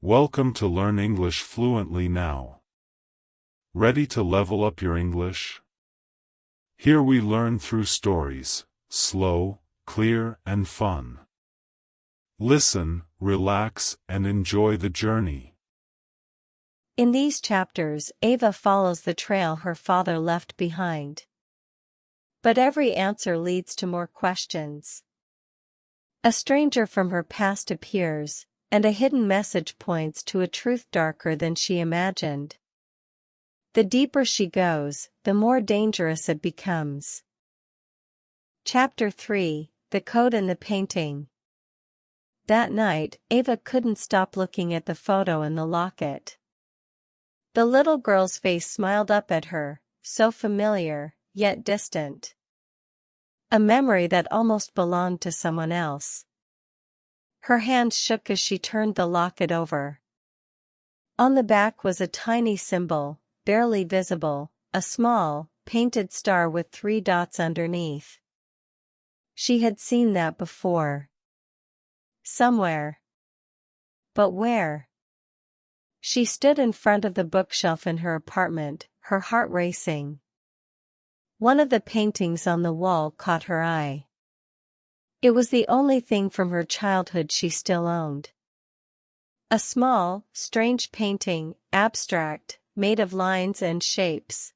Welcome to Learn English Fluently now. Ready to level up your English? Here we learn through stories, slow, clear, and fun. Listen, relax, and enjoy the journey. In these chapters, Ava follows the trail her father left behind. But every answer leads to more questions. A stranger from her past appears, and a hidden message points to a truth darker than she imagined. The deeper she goes, the more dangerous it becomes. Chapter 3: The Code and the Painting. That night, Ava couldn't stop looking at the photo in the locket. The little girl's face smiled up at her, so familiar, yet distant. A memory that almost belonged to someone else. Her hand shook as she turned the locket over. On the back was a tiny symbol, barely visible, a small, painted star with 3 dots underneath. She had seen that before. Somewhere. But where? She stood in front of the bookshelf in her apartment, her heart racing. One of the paintings on the wall caught her eye. It was the only thing from her childhood she still owned. A small, strange painting, abstract, made of lines and shapes.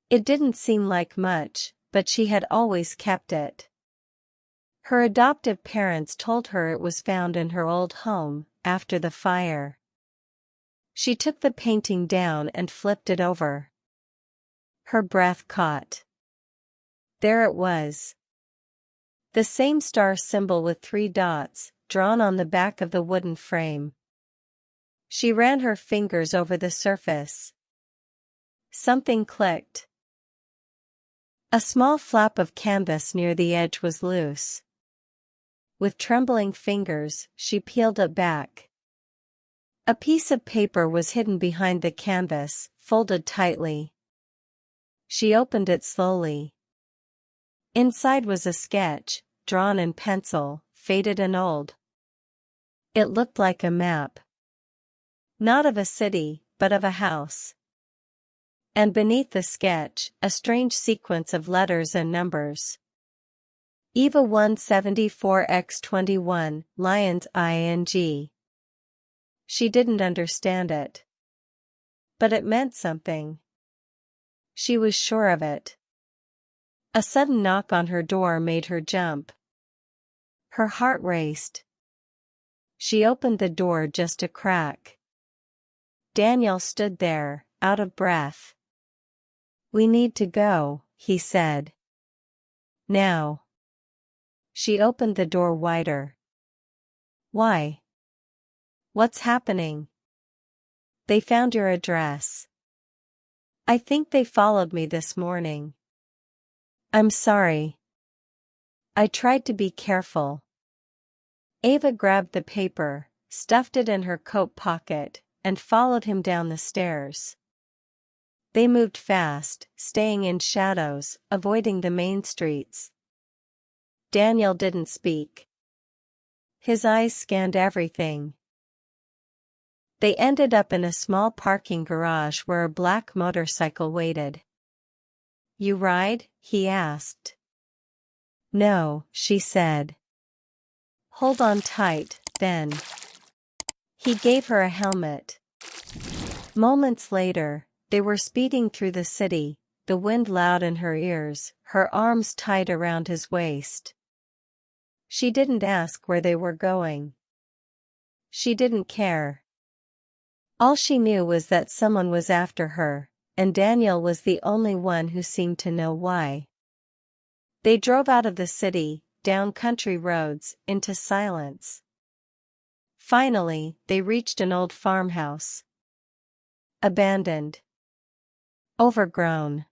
It didn't seem like much, but she had always kept it. Her adoptive parents told her it was found in her old home, after the fire. She took the painting down and flipped it over. Her breath caught. There it was. The same star symbol with 3 dots, drawn on the back of the wooden frame. She ran her fingers over the surface. Something clicked. A small flap of canvas near the edge was loose. With trembling fingers, she peeled it back. A piece of paper was hidden behind the canvas, folded tightly. She opened it slowly. Inside was a sketch, drawn in pencil, faded and old. It looked like a map. Not of a city, but of a house. And beneath the sketch, a strange sequence of letters and numbers. Eva 174x21, Lions ing. She didn't understand it. But it meant something. She was sure of it. A sudden knock on her door made her jump. Her heart raced. She opened the door just a crack. Daniel stood there, out of breath. "We need to go," he said. "Now." She opened the door wider. "Why? What's happening?" "They found your address. I think they followed me this morning." "I'm sorry. I tried to be careful." Ava grabbed the paper, stuffed it in her coat pocket, and followed him down the stairs. They moved fast, staying in shadows, avoiding the main streets. Daniel didn't speak. His eyes scanned everything. They ended up in a small parking garage where a black motorcycle waited. "You ride?" he asked. "No," she said. "Hold on tight, then." He gave her a helmet. Moments later, they were speeding through the city, the wind loud in her ears, her arms tight around his waist. She didn't ask where they were going. She didn't care. All she knew was that someone was after her, and Daniel was the only one who seemed to know why. They drove out of the city, down country roads, into silence. Finally, they reached an old farmhouse. Abandoned. Overgrown.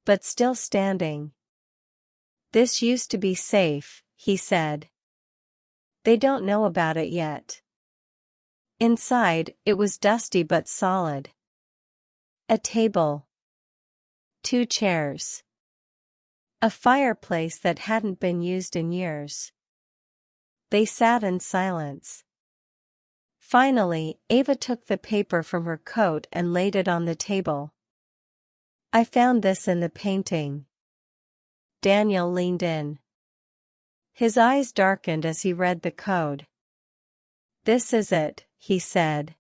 But still standing. "This used to be safe," he said. "They don't know about it yet." Inside, it was dusty but solid. A table. 2 chairs. A fireplace that hadn't been used in years. They sat in silence. Finally, Ava took the paper from her coat and laid it on the table. I found this in the painting. Daniel leaned in. His eyes darkened as he read the code. This is it, he said.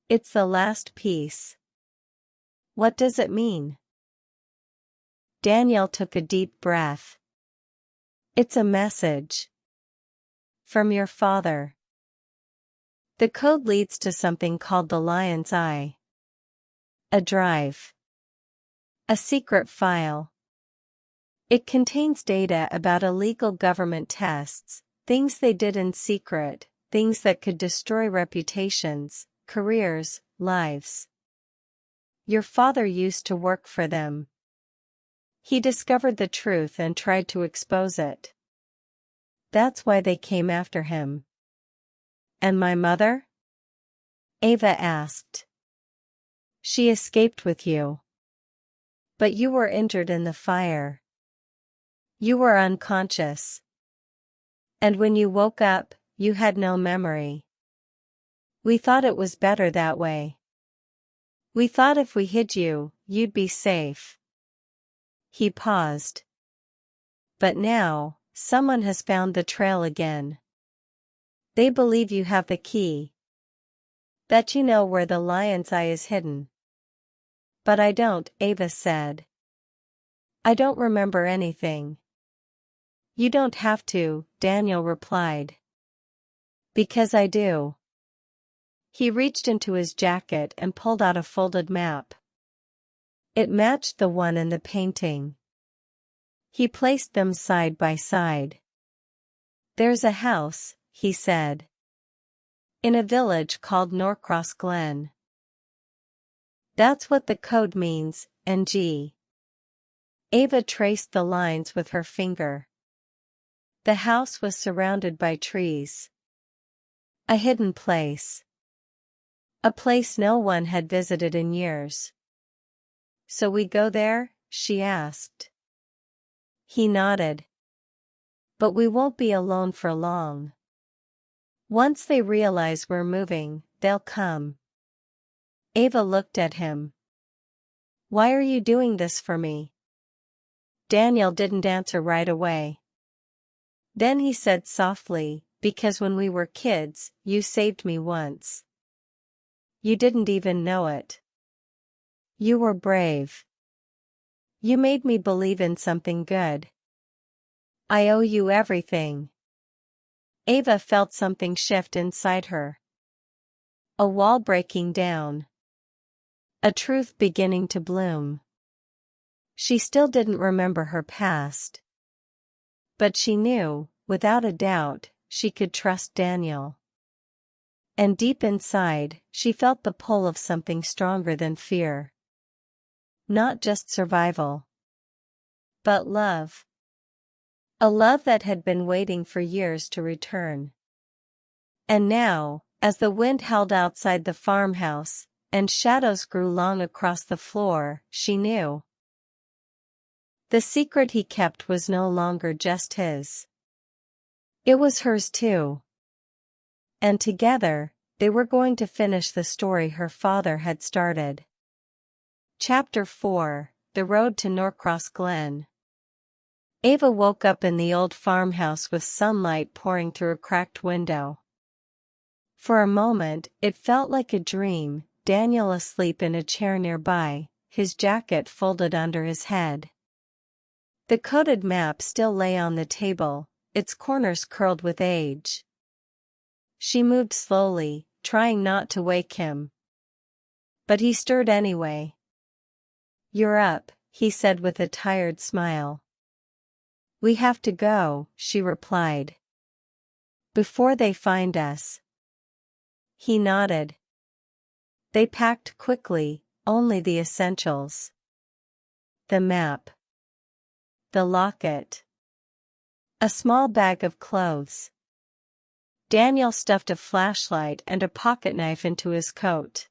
It's the last piece. What does it mean? Daniel took a deep breath. It's a message. From your father. The code leads to something called the lion's eye. A drive. A secret file. It contains data about illegal government tests, things they did in secret, things that could destroy reputations, careers, lives. Your father used to work for them. He discovered the truth and tried to expose it. That's why they came after him. And my mother? Ava asked. She escaped with you. But you were injured in the fire. You were unconscious. And when you woke up, you had no memory. We thought it was better that way. We thought if we hid you, you'd be safe. He paused. But now, someone has found the trail again. They believe you have the key. Bet you know where the lion's eye is hidden. But I don't, Ava said. I don't remember anything. You don't have to, Daniel replied. Because I do. He reached into his jacket and pulled out a folded map. It matched the one in the painting. He placed them side by side. There's a house, he said. In a village called Norcross Glen. That's what the code means, NG. Ava traced the lines with her finger. The house was surrounded by trees. A hidden place. A place no one had visited in years. So we go there? She asked. He nodded. But we won't be alone for long. Once they realize we're moving, they'll come. Ava looked at him. Why are you doing this for me? Daniel didn't answer right away. Then he said softly, because when we were kids, you saved me once. You didn't even know it. You were brave. You made me believe in something good. I owe you everything. Ava felt something shift inside her. A wall breaking down. A truth beginning to bloom. She still didn't remember her past. But she knew, without a doubt, she could trust Daniel. And deep inside, she felt the pull of something stronger than fear. Not just survival. But love. A love that had been waiting for years to return. And now, as the wind howled outside the farmhouse, and shadows grew long across the floor, she knew. The secret he kept was no longer just his. It was hers too. And together, they were going to finish the story her father had started. Chapter 4, The Road to Norcross Glen. Ava woke up in the old farmhouse with sunlight pouring through a cracked window. For a moment, it felt like a dream, Daniel asleep in a chair nearby, his jacket folded under his head. The coded map still lay on the table, its corners curled with age. She moved slowly, trying not to wake him. But he stirred anyway. You're up, he said with a tired smile. We have to go, she replied. Before they find us. He nodded. They packed quickly, only the essentials. The map. The locket. A small bag of clothes. Daniel stuffed a flashlight and a pocket knife into his coat.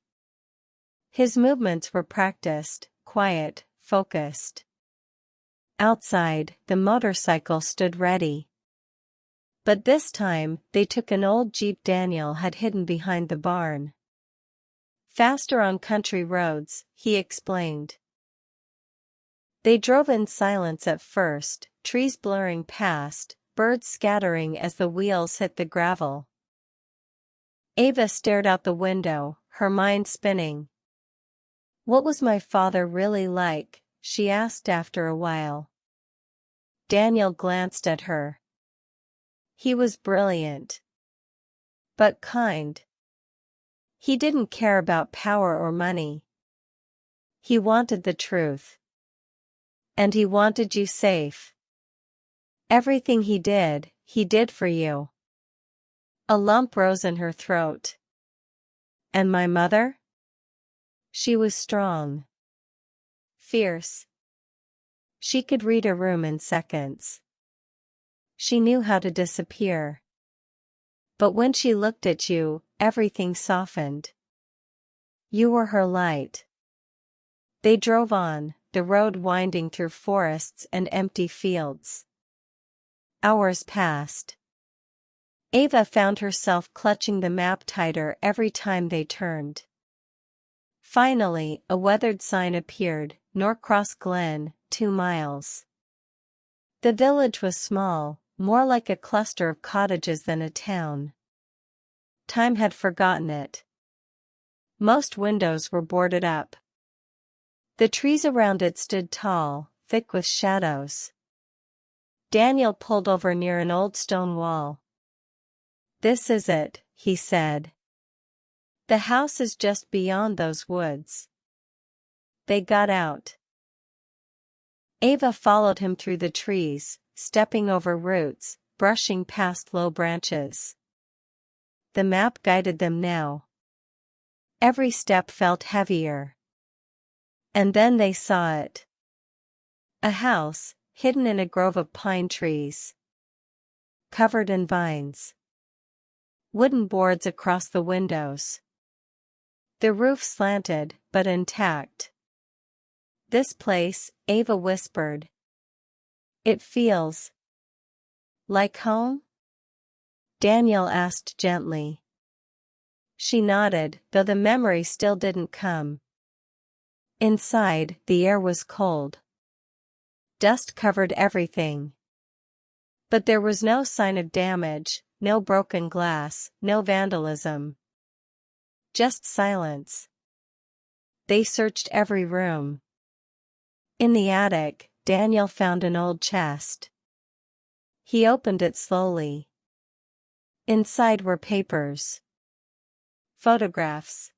His movements were practiced, quiet, focused. Outside, the motorcycle stood ready. But this time, they took an old Jeep Daniel had hidden behind the barn. Faster on country roads, he explained. They drove in silence at first, trees blurring past, birds scattering as the wheels hit the gravel. Ava stared out the window, her mind spinning. What was my father really like? She asked after a while. Daniel glanced at her. He was brilliant. But kind. He didn't care about power or money. He wanted the truth. And he wanted you safe. Everything he did for you. A lump rose in her throat. And my mother? She was strong. Fierce. She could read a room in seconds. She knew how to disappear. But when she looked at you, everything softened. You were her light. They drove on, the road winding through forests and empty fields. Hours passed. Ava found herself clutching the map tighter every time they turned. Finally, a weathered sign appeared, Norcross Glen, 2 miles. The village was small, more like a cluster of cottages than a town. Time had forgotten it. Most windows were boarded up. The trees around it stood tall, thick with shadows. Daniel pulled over near an old stone wall. This is it, he said. The house is just beyond those woods. They got out. Ava followed him through the trees, stepping over roots, brushing past low branches. The map guided them now. Every step felt heavier. And then they saw it. A house, hidden in a grove of pine trees. Covered in vines. Wooden boards across the windows. The roof slanted, but intact. This place, Ava whispered. It feels like home? Daniel asked gently. She nodded, though the memory still didn't come. Inside, the air was cold. Dust covered everything. But there was no sign of damage, no broken glass, no vandalism. Just silence. They searched every room. In the attic, Daniel found an old chest. He opened it slowly. Inside were papers. Photographs.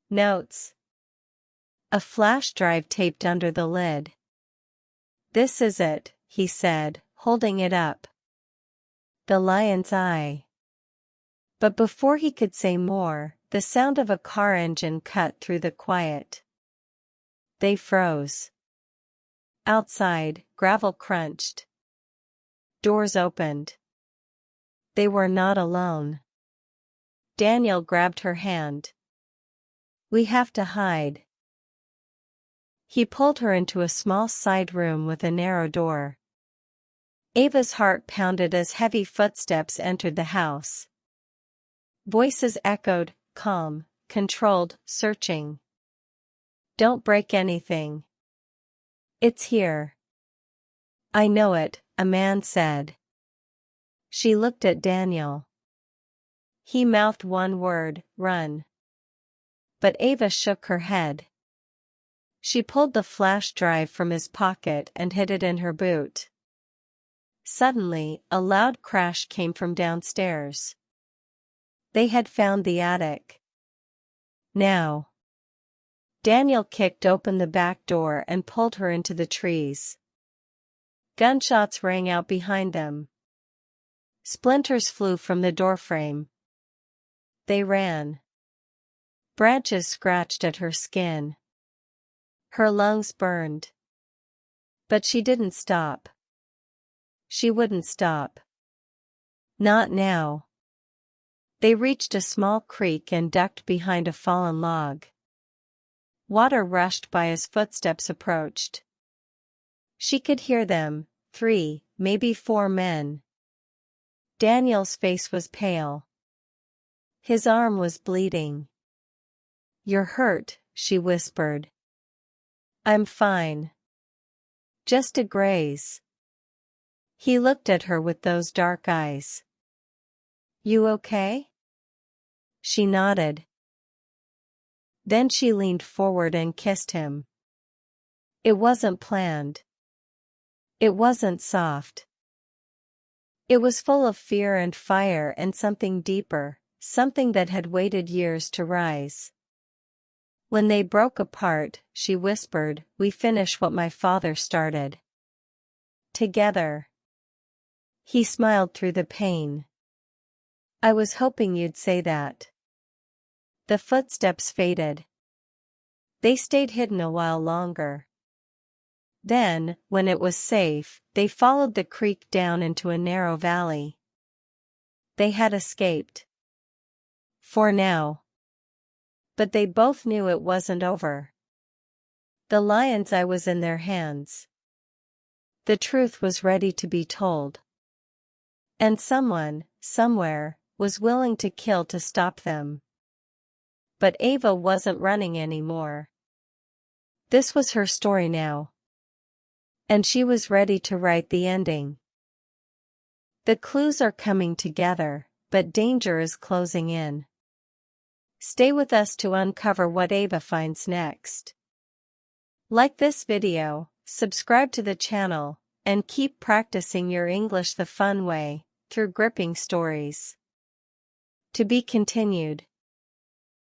Notes. A flash drive taped under the lid. This is it, he said, holding it up. The lion's eye. But before he could say more, the sound of a car engine cut through the quiet. They froze. Outside, gravel crunched. Doors opened. They were not alone. Daniel grabbed her hand. We have to hide. He pulled her into a small side room with a narrow door. Ava's heart pounded as heavy footsteps entered the house. Voices echoed, calm, controlled, searching. Don't break anything. It's here. I know it, a man said. She looked at Daniel. He mouthed one word, run. But Ava shook her head. She pulled the flash drive from his pocket and hid it in her boot. Suddenly, a loud crash came from downstairs. They had found the attic. Now. Daniel kicked open the back door and pulled her into the trees. Gunshots rang out behind them. Splinters flew from the doorframe. They ran. Branches scratched at her skin. Her lungs burned. But she didn't stop. She wouldn't stop. Not now. They reached a small creek and ducked behind a fallen log. Water rushed by as footsteps approached. She could hear them, 3, maybe 4 men. Daniel's face was pale. His arm was bleeding. "You're hurt," she whispered. "I'm fine. Just a graze." He looked at her with those dark eyes. "You okay?" She nodded. Then she leaned forward and kissed him. It wasn't planned. It wasn't soft. It was full of fear and fire and something deeper, something that had waited years to rise. When they broke apart, she whispered, "We finish what my father started. Together." He smiled through the pain. "I was hoping you'd say that." The footsteps faded. They stayed hidden a while longer. Then, when it was safe, they followed the creek down into a narrow valley. They had escaped. For now. But they both knew it wasn't over. The lion's eye was in their hands. The truth was ready to be told. And someone, somewhere, was willing to kill to stop them. But Ava wasn't running anymore. This was her story now. And she was ready to write the ending. The clues are coming together, but danger is closing in. Stay with us to uncover what Ava finds next. Like this video, subscribe to the channel, and keep practicing your English the fun way, through gripping stories. To be continued.